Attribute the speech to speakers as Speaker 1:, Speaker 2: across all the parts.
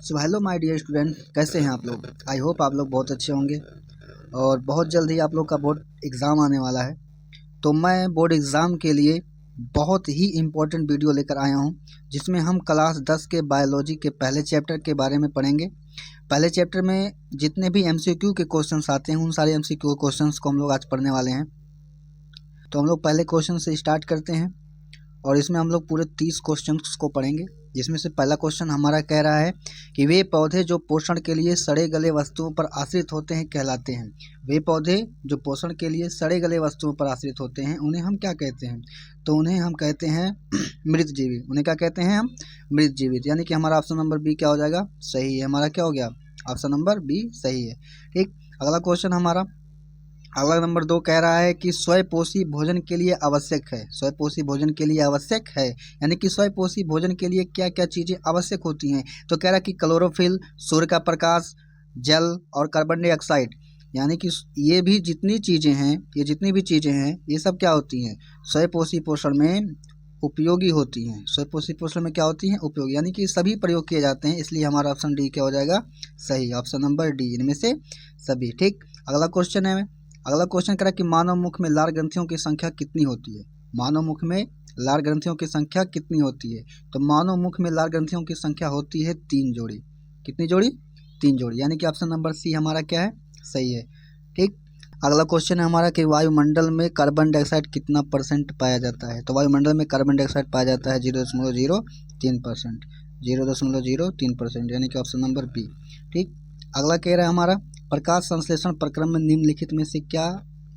Speaker 1: So hello my dear student, कैसे हैं आप लोग। आई होप आप लोग बहुत अच्छे होंगे और बहुत जल्द ही आप लोग का बोर्ड एग्ज़ाम आने वाला है। तो मैं बोर्ड एग्ज़ाम के लिए बहुत ही इम्पोर्टेंट वीडियो लेकर आया हूं, जिसमें हम क्लास 10 के बायोलॉजी के पहले चैप्टर के बारे में पढ़ेंगे। पहले चैप्टर में जितने भी MCQ के क्वेश्चंस आते हैं उन सारे MCQ क्वेश्चंस को हम लोग आज पढ़ने वाले हैं। तो हम लोग पहले क्वेश्चन से स्टार्ट करते हैं और इसमें हम लोग पूरे 30 क्वेश्चंस को पढ़ेंगे। जिसमें से पहला क्वेश्चन हमारा कह रहा है कि वे पौधे जो पोषण के लिए सड़े गले वस्तुओं पर आश्रित होते हैं कहलाते हैं। वे पौधे जो पोषण के लिए सड़े गले वस्तुओं पर आश्रित होते हैं उन्हें हम क्या कहते हैं? तो उन्हें हम कहते हैं मृतजीवी। उन्हें क्या कहते हैं हम? मृतजीवी। यानी कि हमारा ऑप्शन नंबर बी क्या हो जाएगा? सही है। हमारा क्या हो गया? ऑप्शन नंबर बी सही है। ठीक, अगला क्वेश्चन हमारा अगला नंबर 2 कह रहा है कि स्वयंपोषी भोजन के लिए आवश्यक है। स्वयंपोषी भोजन के लिए आवश्यक है यानी कि स्वयंपोषी भोजन के लिए क्या क्या चीज़ें आवश्यक होती हैं? तो कह रहा है कि क्लोरोफिल, सूर्य का प्रकाश, जल और कार्बन डाइऑक्साइड। यानी कि ये भी जितनी चीज़ें हैं, ये जितनी भी चीज़ें हैं, ये सब क्या होती हैं? स्वयंपोषी पोषण में उपयोगी होती हैं। स्वयंपोषी पोषण में क्या होती हैं? उपयोगी। यानी कि सभी प्रयोग किए जाते हैं, इसलिए हमारा ऑप्शन डी क्या हो जाएगा? सही, ऑप्शन नंबर डी, इनमें से सभी। ठीक, अगला क्वेश्चन कह रहा है कि मानव मुख में लार ग्रंथियों की संख्या कितनी होती है? मानव मुख में लार ग्रंथियों की संख्या कितनी होती है? तो मानव मुख में लार ग्रंथियों की संख्या होती है 3 जोड़ी। कितनी जोड़ी? 3 जोड़ी। यानी कि ऑप्शन नंबर सी हमारा क्या है? सही है। ठीक, अगला क्वेश्चन है हमारा कि वायुमंडल में कार्बन डाइऑक्साइड कितना % पाया जाता है? तो वायुमंडल में कार्बन डाइऑक्साइड पाया जाता है 0.03%। 0.03%, यानी कि ऑप्शन नंबर बी। ठीक, अगला कह रहा है हमारा प्रकाश संश्लेषण प्रक्रम में निम्नलिखित में से क्या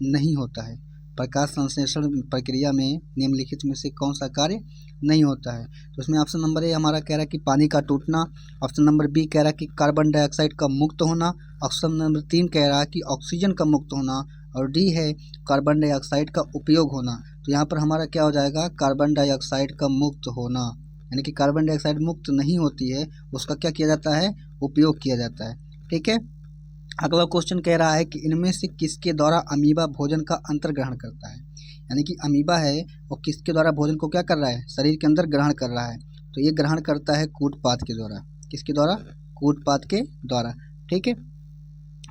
Speaker 1: नहीं होता है? प्रकाश संश्लेषण प्रक्रिया में निम्नलिखित में से कौन सा कार्य नहीं होता है? तो उसमें ऑप्शन नंबर ए हमारा कह रहा है कि पानी का टूटना, ऑप्शन नंबर बी कह रहा है कि कार्बन डाइऑक्साइड का मुक्त होना, ऑप्शन नंबर 3 कह रहा है कि ऑक्सीजन का मुक्त होना, और डी है कार्बन डाइऑक्साइड का उपयोग होना। तो यहाँ पर हमारा क्या हो जाएगा? कार्बन डाइऑक्साइड का मुक्त होना। यानी कि कार्बन डाइऑक्साइड मुक्त नहीं होती है, उसका क्या किया जाता है? उपयोग किया जाता है। ठीक है, अगला क्वेश्चन कह रहा है कि इनमें से किसके द्वारा अमीबा भोजन का अंतर ग्रहण करता है? यानी कि अमीबा है वो किसके द्वारा भोजन को क्या कर रहा है? शरीर के अंदर ग्रहण कर रहा है। तो ये ग्रहण करता है कूटपाद के द्वारा। किसके द्वारा? कूटपाद के द्वारा। ठीक है,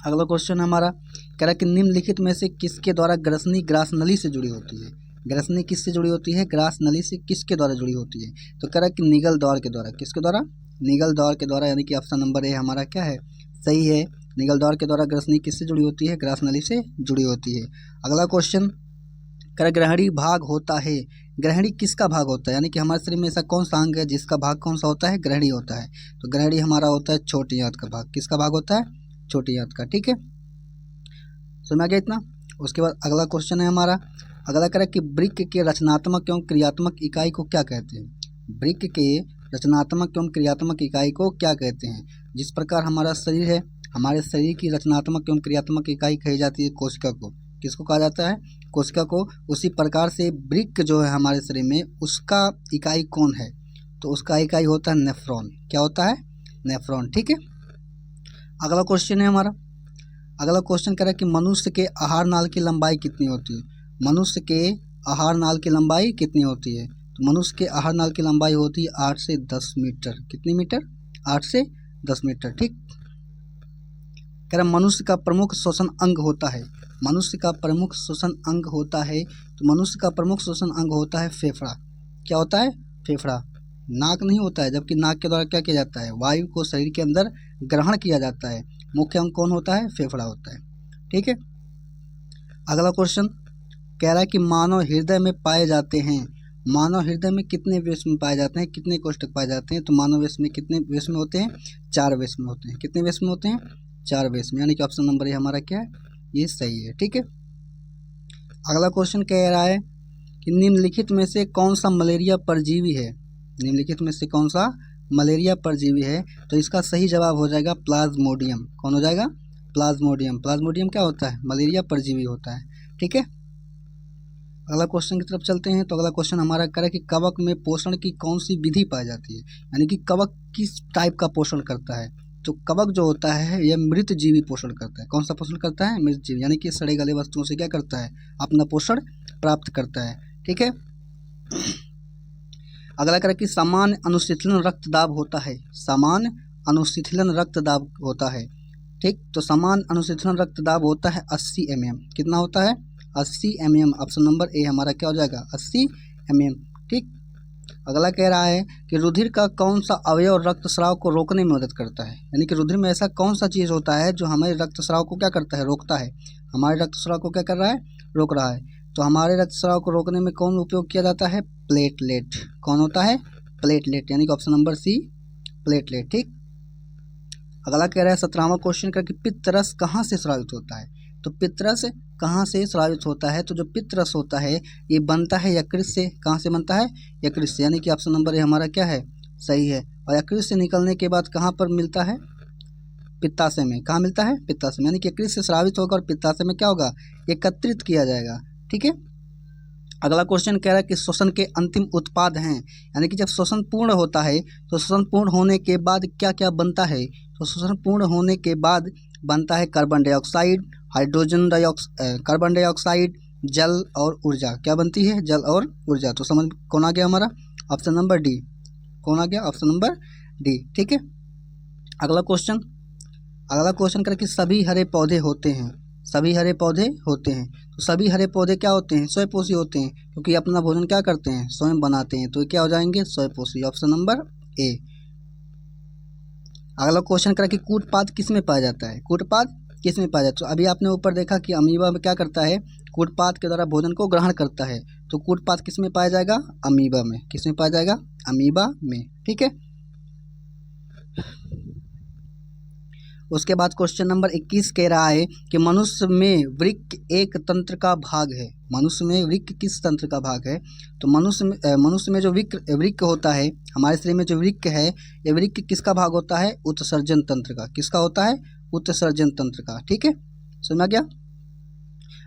Speaker 1: अगला क्वेश्चन हमारा कह रहा है कि निम्नलिखित में से किसके द्वारा ग्रसनी ग्रास नली से जुड़ी होती है? ग्रसनी किससे जुड़ी होती है? ग्रास नली से किसके द्वारा जुड़ी होती है? तो कह रहा है कि निगल द्वार के द्वारा। किसके द्वारा? निगल द्वार के द्वारा। यानी कि ऑप्शन नंबर ए हमारा क्या है? सही है। निगल द्वार के द्वारा ग्रसनी किससे जुड़ी होती है? ग्रास नली से जुड़ी होती है। अगला क्वेश्चन कह रहा ग्रहणी भाग होता है। ग्रहणी किसका भाग होता है? यानी कि हमारे शरीर में ऐसा कौन सा अंग है जिसका भाग कौन सा होता है? ग्रहणी होता है। तो ग्रहणी हमारा होता है छोटी आंत का भाग। किसका भाग होता है? छोटी आंत का। ठीक है, समझ आ गया इतना? उसके बाद अगला क्वेश्चन है हमारा, अगला कह रहा है कि वृक्क के रचनात्मक एवं क्रियात्मक इकाई को क्या कहते हैं? वृक्क के रचनात्मक एवं क्रियात्मक इकाई को क्या कहते हैं? जिस प्रकार हमारा शरीर है, हमारे शरीर की रचनात्मक एवं क्रियात्मक इकाई कही जाती है कोशिका को। किसको कहा जाता है? कोशिका को। उसी प्रकार से वृक्क जो है हमारे शरीर में, उसका इकाई कौन है? तो उसका इकाई होता है नेफ्रॉन। क्या होता है? नेफ्रॉन। ठीक है, अगला क्वेश्चन है हमारा, अगला क्वेश्चन कह रहा है कि मनुष्य के आहार नाल की लंबाई कितनी होती है? मनुष्य के आहार नाल की लंबाई कितनी होती है? तो मनुष्य के आहार नाल की लंबाई होती है 8 से 10 मीटर। कितनी मीटर? 8 से 10 मीटर। ठीक, कह रहा मनुष्य का प्रमुख श्वसन अंग होता है। मनुष्य का प्रमुख श्वसन अंग होता है। तो मनुष्य का प्रमुख श्वसन अंग होता है फेफड़ा। क्या होता है? फेफड़ा। नाक नहीं होता है, जबकि नाक के द्वारा क्या किया जाता है? वायु को शरीर के अंदर ग्रहण किया जाता है। मुख्य अंग कौन होता है? फेफड़ा होता है। ठीक है, अगला क्वेश्चन कह रहा है कि मानव हृदय में पाए जाते हैं। मानव हृदय में कितने वेश में पाए जाते हैं? कितने कोष्ठक पाए जाते हैं? तो मानव वेश में कितने वेश में होते हैं? 4 वेश में होते हैं। कितने वेश में होते हैं? 4 वेश में। यानी कि ऑप्शन नंबर ए हमारा क्या है? ये सही है। ठीक है, अगला क्वेश्चन कह रहा है कि निम्नलिखित में से कौन सा मलेरिया परजीवी है? निम्नलिखित में से कौन सा मलेरिया परजीवी है? तो इसका सही जवाब हो जाएगा प्लाज्मोडियम। कौन हो जाएगा? प्लाज्मोडियम। प्लाज्मोडियम क्या होता है? मलेरिया परजीवी होता है। ठीक है, अगला क्वेश्चन की तरफ चलते हैं। तो अगला क्वेश्चन हमारा करे कि कवक में पोषण की कौन सी विधि पाई जाती है? यानी कि कवक किस टाइप का पोषण करता है? तो कवक जो होता है यह मृत जीवी पोषण करता है। कौन सा पोषण करता है? मृत जीवी। यानी कि सड़े गले वस्तुओं से क्या करता है? अपना पोषण प्राप्त करता है। ठीक है, अगला करें कि सामान्य अनुशीतलन रक्तदाब होता है। सामान्य अनुशीतलन रक्तदाब होता है। ठीक, तो समान अनुशीतलन रक्तदाब होता है 80 mm। कितना होता है? 80 mm। ऑप्शन नंबर ए हमारा क्या हो जाएगा? 80 mm। ठीक, अगला कह रहा है कि रुधिर का कौन सा अवयव रक्तस्राव को रोकने में मदद करता है। यानी कि रुधिर में ऐसा कौन सा चीज़ होता है जो हमारे रक्तस्राव को क्या करता है? रोकता है। हमारे रक्तस्राव को क्या कर रहा है? रोक रहा है। तो हमारे रक्तस्राव को रोकने में कौन उपयोग किया जाता है? प्लेटलेट। कौन होता है? प्लेटलेट, यानी कि ऑप्शन नंबर सी प्लेटलेट। ठीक, अगला कह रहा है 17वां क्वेश्चन का कि पित्तरस कहाँ से स्रावित होता है। तो पित्तरस कहाँ से स्रावित होता है? तो जो पित्तरस होता है ये बनता है यकृत से। कहाँ से बनता है? यकृत से, यानी कि ऑप्शन नंबर ए हमारा क्या है? सही है। और यकृत से निकलने के बाद कहाँ पर मिलता है? पित्ताशय में। कहाँ मिलता है? पित्ताशय में, यानी कि यकृत से स्रावित होगा और पित्ताशय में क्या होगा? एकत्रित किया जाएगा। ठीक है, अगला क्वेश्चन कह रहा है कि श्वसन के अंतिम उत्पाद हैं। यानी कि जब श्वसन पूर्ण होता है तो श्वसन पूर्ण होने के बाद क्या क्या बनता है? तो श्वसन पूर्ण होने के बाद बनता है कार्बन डाइऑक्साइड, कार्बन डाइऑक्साइड, जल और ऊर्जा। क्या बनती है? जल और ऊर्जा। तो समझ कौन आ गया हमारा? Option number D. कौन आ गया? Option number D. ठीक है, अगला क्वेश्चन कर कि सभी हरे पौधे होते हैं। सभी हरे पौधे होते हैं। तो सभी हरे पौधे क्या होते हैं? स्वयंपोषी होते हैं, क्योंकि अपना भोजन क्या करते हैं? स्वयं बनाते हैं। तो ये क्या हो जाएंगे? स्वयंपोषी। Option number A. अगला क्वेश्चन करा कि कूटपाद किस में पाया जाता है? कूटपाद किस में पाया जाता है? तो अभी आपने ऊपर देखा कि अमीबा में क्या करता है? कूटपाद के द्वारा भोजन को ग्रहण करता है। तो कूटपाद किस में पाया जाएगा? अमीबा में। किस में पाया जाएगा? अमीबा में। ठीक है, उसके बाद क्वेश्चन नंबर 21 कह रहा है कि मनुष्य में वृक्क एक तंत्र का भाग है। मनुष्य में वृक्क किस तंत्र का भाग है? तो मनुष्य में जो वृक्क होता है, हमारे शरीर में जो वृक्क है, ये वृक्क किसका भाग होता है? उत्सर्जन तंत्र का। किसका होता है? उत्सर्जन तंत्र का। ठीक है, समझ गया।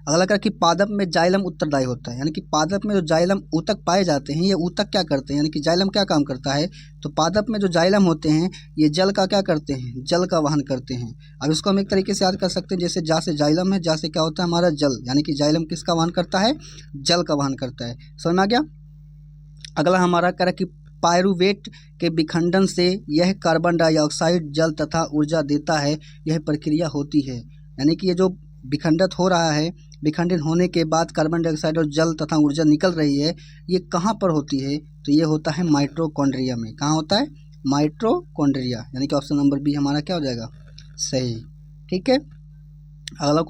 Speaker 1: अगला क्या कि पादप में जाइलम उत्तरदायी होता है। यानी कि पादप में जो जाइलम ऊतक पाए जाते हैं, ये ऊतक क्या करते हैं? यानी कि जाइलम क्या काम करता है? तो पादप में जो जाइलम होते हैं ये जल का क्या करते हैं? जल का वहन करते हैं। अब इसको हम एक तरीके से याद कर सकते हैं, जैसे जा से जाइलम है, जा से क्या होता है? हमारा जल। यानी कि जाइलम किसका वहन करता है? जल का वहन करता है। समझ में आ गया। अगला हमारा कह रहा कि पायरुवेट के विखंडन से यह कार्बन डाइऑक्साइड, जल तथा ऊर्जा देता है, यह प्रक्रिया होती है। यानी कि ये जो विखंडित हो रहा है, विखंडन होने के बाद कार्बन डाइऑक्साइड और जल तथा ऊर्जा निकल रही है, ये कहाँ पर होती है? तो ये होता है माइटोकॉन्ड्रिया में। कहाँ होता है? माइटोकॉन्ड्रिया, यानी कि ऑप्शन नंबर बी हमारा क्या हो जाएगा? सही। ठीक है, अगला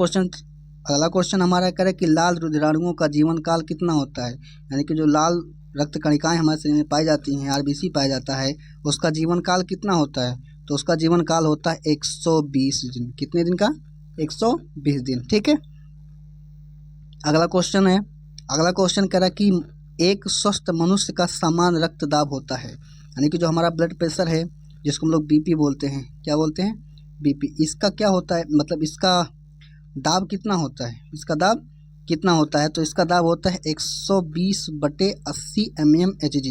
Speaker 1: क्वेश्चन हमारा कह रहा है कि लाल रुधिराणुओं का जीवन काल कितना होता है। यानी कि जो लाल रक्त कणिकाएं हमारे शरीर में पाई जाती हैं, आरबीसी पाया जाता है, उसका जीवन काल कितना होता है? तो उसका जीवन काल होता है 120 दिन। कितने दिन का? 120 दिन। ठीक है, अगला क्वेश्चन कह रहा है कि एक स्वस्थ मनुष्य का समान रक्तदाब होता है। यानी कि जो हमारा ब्लड प्रेशर है, जिसको हम लोग बीपी बोलते हैं, क्या बोलते हैं? बीपी। इसका क्या होता है? मतलब इसका दाब कितना होता है? इसका दाब कितना होता है? तो इसका दाब होता है 120/80 mmHg।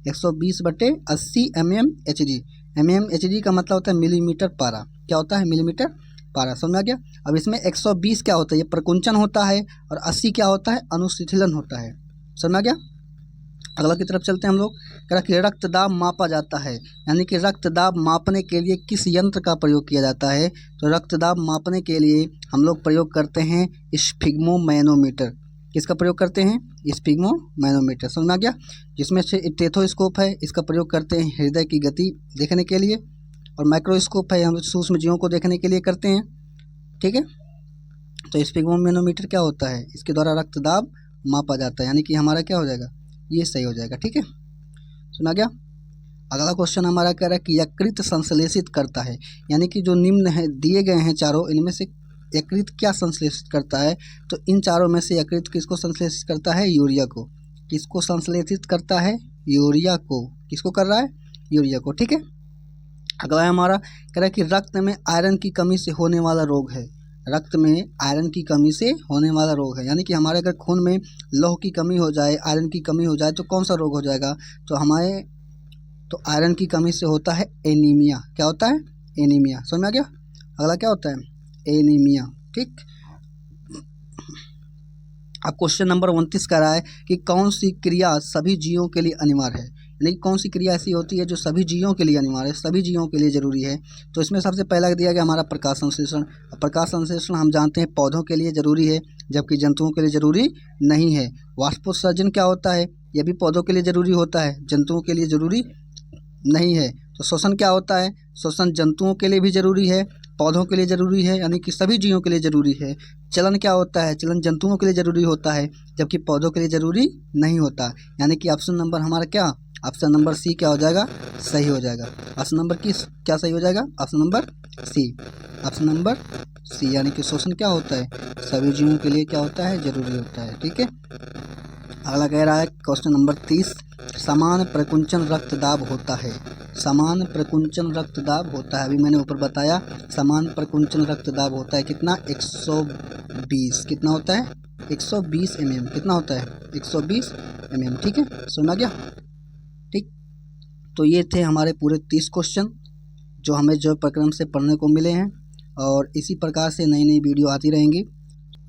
Speaker 1: 120/80 mmHg। mmHg का मतलब होता है मिलीमीटर पारा। क्या होता है? मिलीमीटर पारा। समझ आ गया। अब इसमें 120 क्या होता है? ये प्रकुंचन होता है, और 80 क्या होता है? अनुशीतलन होता है। समझ आ गया। अगला की तरफ चलते हैं हम लोग। कह रहा कि रक्तदाब मापा जाता है। यानी कि रक्तदाब मापने के लिए किस यंत्र का प्रयोग किया जाता है? तो रक्तदाब मापने के लिए हम लोग प्रयोग करते हैं स्फिग्मोमैनोमीटर। किसका प्रयोग करते हैं? स्फिग्मोमैनोमीटर। समझ में आ गया। जिसमें से स्टेथोस्कोप है, इसका प्रयोग करते हैं हृदय की गति देखने के लिए, और माइक्रोस्कोप है, हम सूक्ष्म जीवों को देखने के लिए करते हैं। ठीक है, तो स्फिग्मोमैनोमीटर क्या होता है? इसके द्वारा रक्तदाब मापा जाता है। यानी कि हमारा क्या हो जाएगा? ये सही हो जाएगा। ठीक है, सुना गया। अगला क्वेश्चन हमारा कह रहा है कि यकृत संश्लेषित करता है। यानी कि जो निम्न है दिए गए हैं चारों, इनमें से यकृत क्या संश्लेषित करता है? तो इन चारों में से यकृत किसको संश्लेषित करता है? यूरिया को। किसको संश्लेषित करता है? यूरिया को। किसको कर रहा है? यूरिया को। ठीक है, अगला हमारा कह रहा है कि रक्त में आयरन की कमी से होने वाला रोग है। रक्त में आयरन की कमी से होने वाला रोग है। यानी कि हमारे अगर खून में लौह की कमी हो जाए, आयरन की कमी हो जाए, तो कौन सा रोग हो जाएगा? तो आयरन की कमी से होता है एनीमिया। क्या होता है? एनीमिया। समझ में आ गया। अगला क्या होता है? एनीमिया। ठीक, अब क्वेश्चन नंबर 29 कह रहा है कि कौन सी क्रिया सभी जीवों के लिए अनिवार्य है। यानी कि कौन सी क्रिया ऐसी होती है जो सभी जीवों के लिए अनिवार्य है, सभी जीवों के लिए ज़रूरी है। तो इसमें सबसे पहला दिया गया हमारा प्रकाश संश्लेषण। प्रकाश संश्लेषण हम जानते हैं पौधों के लिए ज़रूरी है, जबकि जंतुओं के लिए ज़रूरी नहीं है। वाष्पोत्सर्जन क्या होता है, यह भी पौधों के लिए ज़रूरी होता है, जंतुओं के लिए ज़रूरी नहीं है। तो श्वसन क्या होता है, श्वसन जंतुओं के लिए भी ज़रूरी है, पौधों के लिए ज़रूरी है, यानी कि सभी जीवों के लिए ज़रूरी है। चलन क्या होता है, चलन जंतुओं के लिए ज़रूरी होता है, जबकि पौधों के लिए ज़रूरी नहीं होता। यानी कि ऑप्शन नंबर हमारा क्या, ऑप्शन नंबर सी क्या हो जाएगा, सही हो जाएगा। ऑप्शन नंबर क्या सही हो जाएगा, option number C, option number C. यानी कि श्वसन क्या होता है, सभी जीवों के लिए क्या होता है, ज़रूरी होता है। ठीक है, अगला कह रहा है क्वेश्चन नंबर 30, समान प्रकुंचन रक्तदाब होता है। समान प्रकुंचन रक्तदाब होता है, अभी मैंने ऊपर बताया समान प्रकुंचन रक्तदाब होता है कितना, 120। कितना होता है, 120 mm। कितना होता है, 120 mm। ठीक है, सुना गया। ठीक, तो ये थे हमारे पूरे 30 क्वेश्चन जो हमें जो प्रक्रम से पढ़ने को मिले हैं, और इसी प्रकार से नई नई वीडियो आती रहेंगी।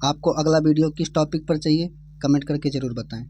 Speaker 1: आपको अगला वीडियो किस टॉपिक पर चाहिए कमेंट करके ज़रूर बताएं।